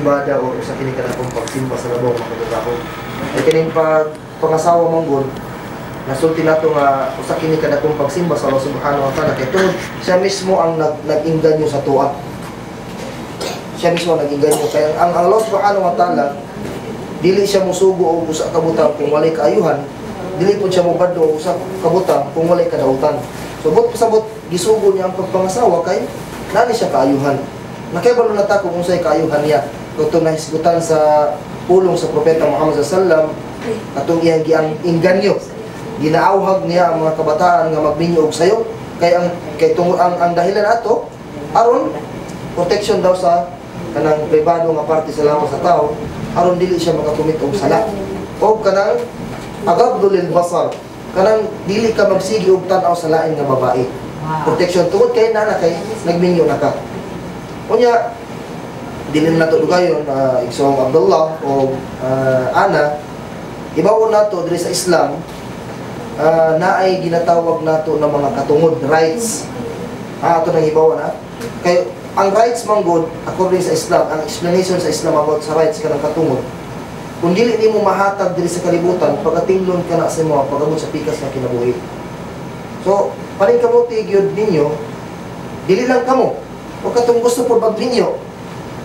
ibada o sa kini kanakong pagsimba sa labaw makatutahon. Ay kining pangasawa mong gud nasulti nato nga usa kini kanakong pagsimba sa Allah subhanahu wa ta'ala kay tungod siya mismo ang nag-inganyo sa tuwa. Siya mismo nag-inganyo kay ang Allah subhanahu wa ta'ala dili siya musugo og usa ka butang kung walay kaayuhan, dili pud siya mobadto og usa ka butang kung walay kadautan. So bot pasabot gisugo niya ang pagpangasawa kay nani siya kaayuhan. Nakibalo na ta kung unsay kaayuhan niya. Kung nahisgutan sa pulong sa propeta Muhammad sallallahu alaihi wasallam atong iyang giangganyo. Ginaawhag niya ang mga kabataan nga magminyo og sayo kay ang dahilan ato aron protection daw sa kanang pribado nga parte sa lawas sa tao aron dili siya makakumit og sala o kanang agabdul basar kanang dili ka magsigi og tan-aw sa lain nga babae. Protection tungod kay nana kay nagminyo na ka. Unya dili na to dugayon Igsong Abdullah o Ana ibawon nato diri sa Islam naay ginatawag nato ng mga katungod rights. Ato nang ibaw na kay ang rights manggod according sa Islam, ang explanation sa Islam about sa rights kanang katungod. Kung dili nimo mahatag diri sa kalibutan, pagatinglon ka na sa mga pagabot sa pikas nga kinabuhi. So, paring kamuti gyud ninyo, dili lang kamo. O katong gusto po magminyo.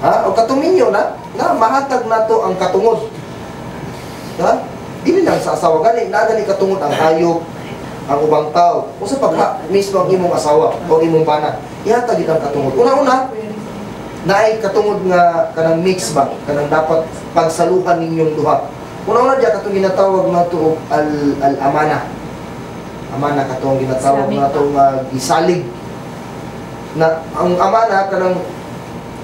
O katong minyo na mahatag nato ang katungod. Ha? Dili lang sa asawa gani, gani katungod ang hayop, ang ubang tao. O sa pagka mismo ang imong asawa o imong bana, ihatag gid ang katungod. Una-una, naay katungod nga kanang mix ba, kanang dapat pagsaluhan ninyong duha. Una-una diya katong ginatawag nato og al-amana. Amana katong ginatawag nato nga gisalig. Na ang amana kanang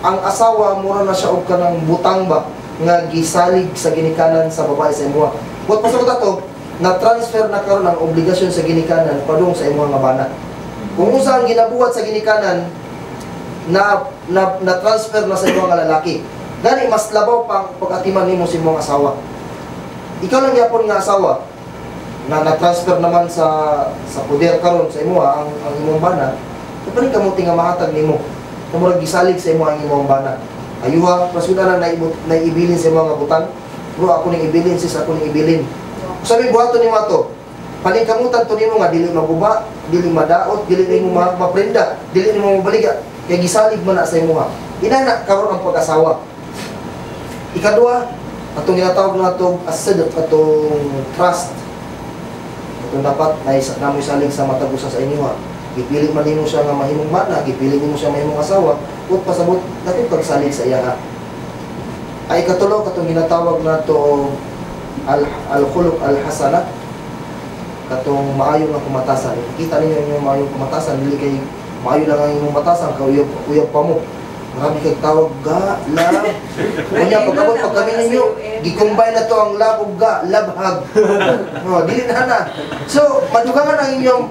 ang asawa mura na siya og kanang butang ba nga gisalig sa ginikanan sa babae sa imuha. But pasabot ato, na-transfer na karon ang obligasyon sa ginikanan padung sa imong nga bana. Kung usa ang ginabuhat sa ginikanan na-transfer na sa imong nga lalaki. Gani mas labaw pang pag-atiman nimo sa imong asawa. Ikaw lang gyapon nga asawa na na-transfer naman sa poder karon sa imuha ang imong bana. Kapag kamuti nga mahatag nimo, kamurag gisalig sa imo ang imong bana. Ayuha, pasuda na naibilin sa mga butang. Bro, ako ning ibilin, sis, ako ning ibilin. Sabi buhaton ni mato, paningkamutan to nimo nga dili maguba, dili madaot, dili nimo maprenda, dili nimo mabaliga, kay gisalig man na sa imuha. Inana karon ang pag-asawa. Ikaduha, atong ginatawag nato as-sidq, atong trust. Atong dapat namoy salig sa matag usa sa imuha. Gipili man nimo siya nga mahimong mana, gipili nimo siya mahimong asawa, ut pasabot natin pagsalig sa iya. Ay katulo katong ginatawag nato al-khuluq al-hasana, katong maayo nga kumatasan. Kita ninyo yung maayo kumatasan, dili kay maayo lang ang imong batasan, uyab pa mo. Marami kay tawag ga, love. Kunya pagkabot pag kami ninyo, gi-combine na to ang love ug ga, labhag. Dili na. So, madugangan ang inyong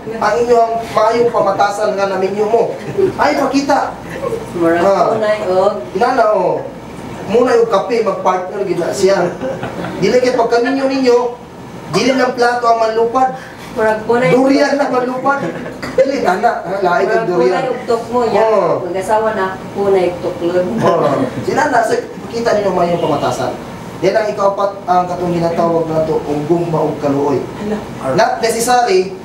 maayong pamatasan nga naminyo mo. Ay pakita. Murag inana muna yung kape, mag-partner gina siya. Dili kay pagka ninyo, dili ng plato ang manlupad. Durian na manlupad. Dili na, lain ang durian. Punay ugtok mo niya. Mag-asawa na, punay ugtok lun. Sila na, so, kita ninyo man yung pamatasan. Yan ang ikapat ang katong ginatawag na ito, ugugma o kaluoy. Not necessary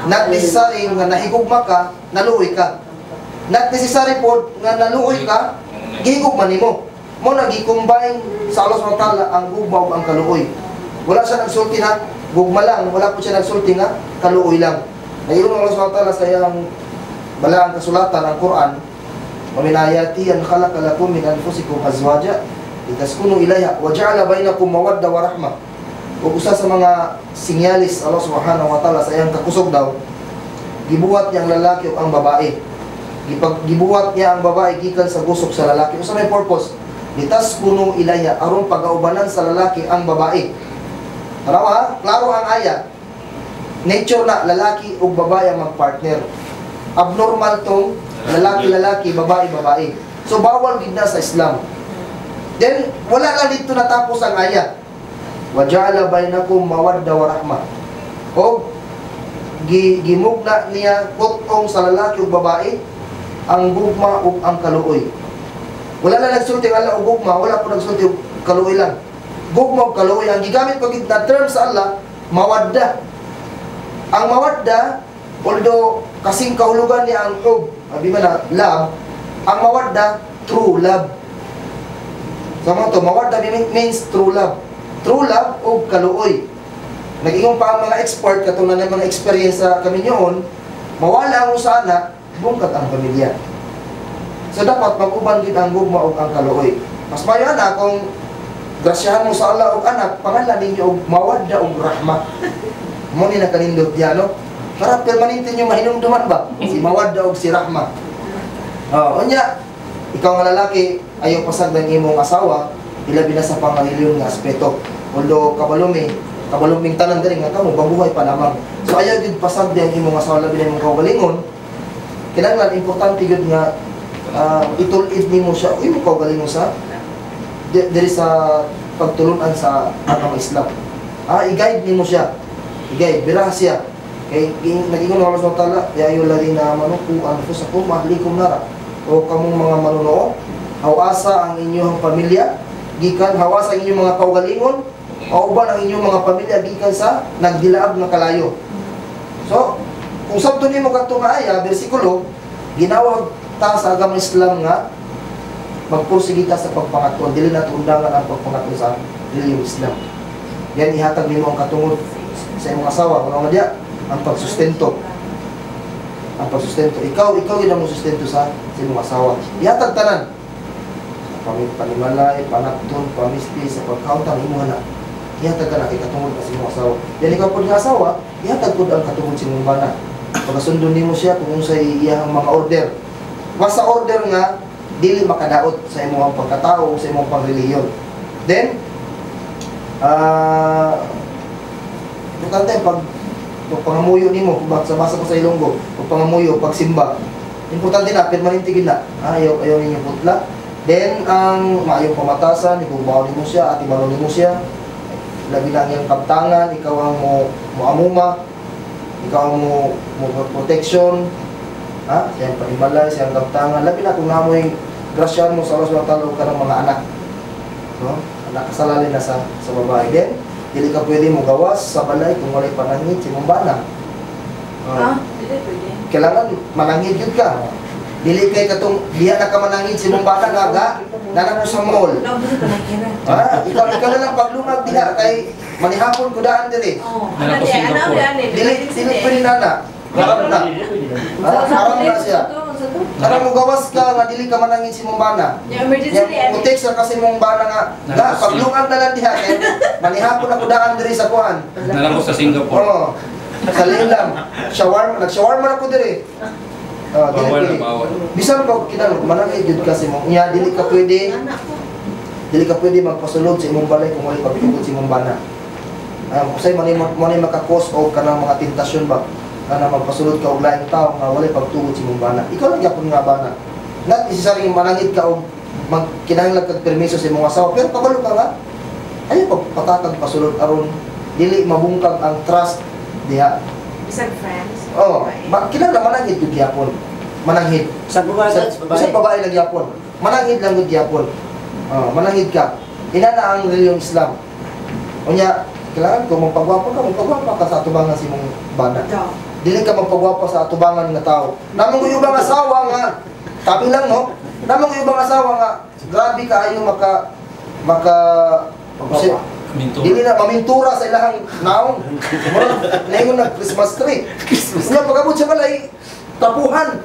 nga nahigugma ka, naluoy ka. Not necessary po nga naluoy ka, gihigugma nimo. Mo nag-combine sa Allah subhanahu wa ta'ala ang gugma o ang kaluoy. Wala siya nagsulti na gugma lang, wala po siya nagsulti nga kaluoy lang. Nayroon ng Allah subhanahu wa ta'ala sa iyang balaang kasulatan ng Quran, wa min ayati an khalaqa lakum min anfusikum azwaja litaskunu ilayha wa ja'ala bainakum mawadda wa rahmah. Ug usa sa mga sinyalis Allah subhanahu wa ta'ala sa iyang kakusog daw, gibuhat niya ang lalaki o ang babae. Gibuhat niya ang babae gikan sa gusok sa lalaki. Usa may purpose? Litaskunu ilayha, aron pagaubanan sa lalaki ang babae. Tarawa, klaro ang aya. Nature na lalaki o babae ang mag-partner. Abnormal tong lalaki-lalaki, babae-babae. So bawal gid na sa Islam. Then wala lang dito natapos ang aya. Wa ja'ala bainakum mawadda wa rahmah. O gimugna niya kutong sa lalaki o babae ang gugma o ang kaluoy. Wala na nagsulti ang Allah o gugma, wala po nagsulti o kaluoy lang. Gugma o kaluoy, ang gigamit pag na term sa Allah, mawadda. Ang mawadda, although kasing kahulugan niya ang hub, sabi man na love, ang mawadda, true love. So mga to, mawadda means true love. True love o kaluoy. Nag-ingong pa ang mga expert, katulad ng mga experience sa kami noon, mawala ang usa anak, bungkat ang pamilya. So dapat mag-uban din ang gugma o ang kaluoy. Mas mayo na kung grasyahan mo sa Allah o anak, pangalan ninyo og mawadda o rahma. Mo ni nakanindot diyan, no? Para permanente nyo mahinumduman ba? Si mawadda o si rahma. Unya, ikaw nga lalaki, ayaw pasag ng imong asawa, ilabi na sa pangalilyon nga aspeto. Although kabaluming tanan diri nga kamo babuhay pa lamang. So ayaw gid pasag ang imong asawa labi na imong kaugalingon. Kinahanglan importante gid nga itulid nimo siya, imong kaugalingon sa diri sa pagtulunan sa atong Islam. I-guide nimo siya. I-guide, biraha siya. Kay nag-ingon ng Allah subhanahu wa ta'ala, ya ayyuhalladhina amanu qu anfusakum wa ahlikum nara. O kamong mga manunoo, hawasa ang inyong pamilya, gikan hawasa ang inyong mga kaugalingon, o uban ang inyong mga pamilya gikan sa nagdilaab nga kalayo. So, kung sabto nimo kadto nga aya, bersikulo, ginawag ta sa agama Islam nga magpursige ta sa pagpangatun, dili na undangan ang pagpangatun sa relihiyong Islam. Yan ihatag nimo ang katungod sa imong asawa, kuno nga diya ang pagsustento. Ang pagsustento, ikaw gid ang sustento sa imong asawa. Ihatag tanan. Panimalay, panakton, pamisti sa pagkauntan imo na. Ihatag ka na kay katungod sa imong asawa. Yan ikaw pud nga asawa, ihatag pud ang katungod sa imong bana. Pagasundo nimo siya kung unsay iyang mga order. Basta order nga dili makadaot sa imong pagkatao o sa imong pangrelihiyon. Then importante pag pangamuyo nimo, basa ko sa Ilonggo, pag pangamuyo, pag simba, importante na permanente gid na. Ayaw ninyo putla. Then ang maayong pamatasan, ibubaw nimo siya, at ibalo nimo siya. Labi lang yung kaptangan, ikaw ang muamuma, ikaw ang mo protection, siyang panimalay, siyang kaptangan. Labi na kung namoy grasyan mo sa Allah subhanahu wa ta'ala ka ng mga anak. So, anak kasalalin na sa babae. Then, dili ka pwede mo gawas sa balay kung walay panangit si mong bana. Dili pwede. Kailangan manangit yun ka. Dili kay katong diha na ka manangit si mong bana nga nanan mo sa mall. Ikaw na lang paglungag diha kay manihapon ko daan diri. Dili pwede nana. Harap na. Harap na siya. Karang mo gawas ka nga dili ka manangin si mong bana. Protection kasi mong bana nga paglungag na lang diha kay manihapon ako daan diri sa kuan. Nalang ko sa Singapore. Sa lang. Nag-shawarma ako diri. Bawal na bawal. Bisan pag kinalo manangin jud kasi mo. Nya dili ka pwede magpasulod sa imong balay kung wala pagtugod si imong bana. Usay man maka-cause o kanang mga tentasyon ba? Kana magpasulod ka og laing tao nga walay pagtugot si mong bana. Ikaw lang gyapon nga bana. Not necessarily manangit ka og kinahanglan kag permiso sa imong asawa, pero kabalo ka nga ayo pagpatakag pasulod aron dili mabungkag ang trust diha. Bisag friends. Kinahanglan manangit gyud gyapon. Manangit Sa babae, sa babae lang gyapon. Manangit lang gyud gyapon. Manangit ka. Ina na ang relihiyong Islam. Unya kailangan kung magpagwapa ka sa atubangan si mong bana. Dili ka magpagwapa sa atubangan nga tao. Namang ubang asawa nga tabi lang no. Namang ubang asawa nga grabe ka ayo maka dili na mamintura sa ilahang naong. Naingon na Christmas tree. Unya pagabot siya balay tapuhan.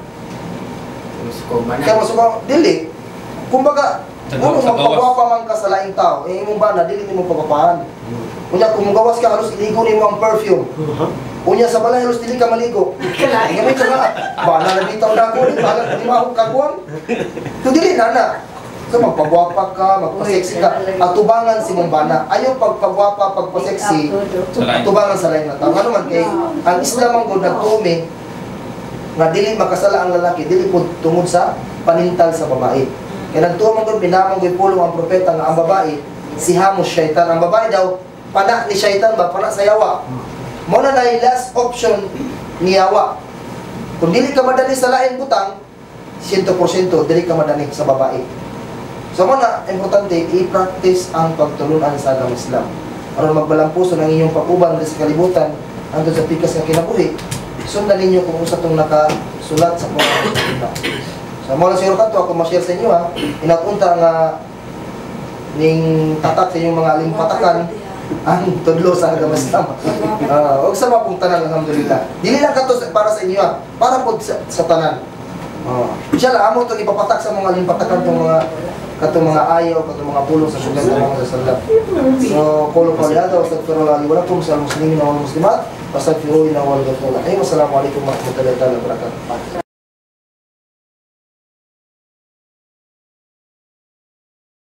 Kaya masuko dili. Kumbaga kung magpagwapa man ka sa laing tao, imong bana dili nimo pagwapahan. Unya kung gawas ka halos iligo nimo ang perfume. Unya sa balay halos dili ka maligo. Gamay ka nga. Bana na bitaw na ako, bala di ma ka kuwang. Kung dili na. So magpagwapa ka, magpa-sexy ka, atubangan si mong bana. Ayaw pagpagwapa, pagpa-sexy, atubangan sa lain na tao. Ano man kay ang Islam ang gud nagtuumi nga dili makasala ang lalaki, dili pud tungod sa panintal sa babae. Kaya nagtuo man gud pinamang gud pulong ang propeta nga ang babae si hamos syaitan. Ang babae daw pana ni syaitan ba, pana sa yawa. Mo na last option ni yawa. Kung dili ka madali sa lain butang, 100% dili ka madali sa babae. So na importante i-practice ang pagtulunan sa agama Islam. Aron magbalampuso ng inyong pag-uban sa kalibutan andun sa pikas nga kinabuhi. Sundan ninyo kung usa tong nakasulat sa Quran. So mo lang siguro kadto ako ma-share sa inyo ha. Inatunta nga ning tatak sa inyong mga limpatakan ang tudlo sa agama Islam. Og sa mga pong tanan alhamdulillah. Dili lang kadto para sa inyo ha, para pod sa tanan. Inshallah amo to ipapatak sa mga limpatakan tong mga katong mga ayaw, katong mga pulong sa sugat ng mga sallam. So, kulo pa lihada, wastaghfirullah li wa lakum sa muslimin wal muslimat, wastaghfiruhu innahu huwal ghafurur rahim. Wassalamu alaikum warahmatullahi wabarakatuh.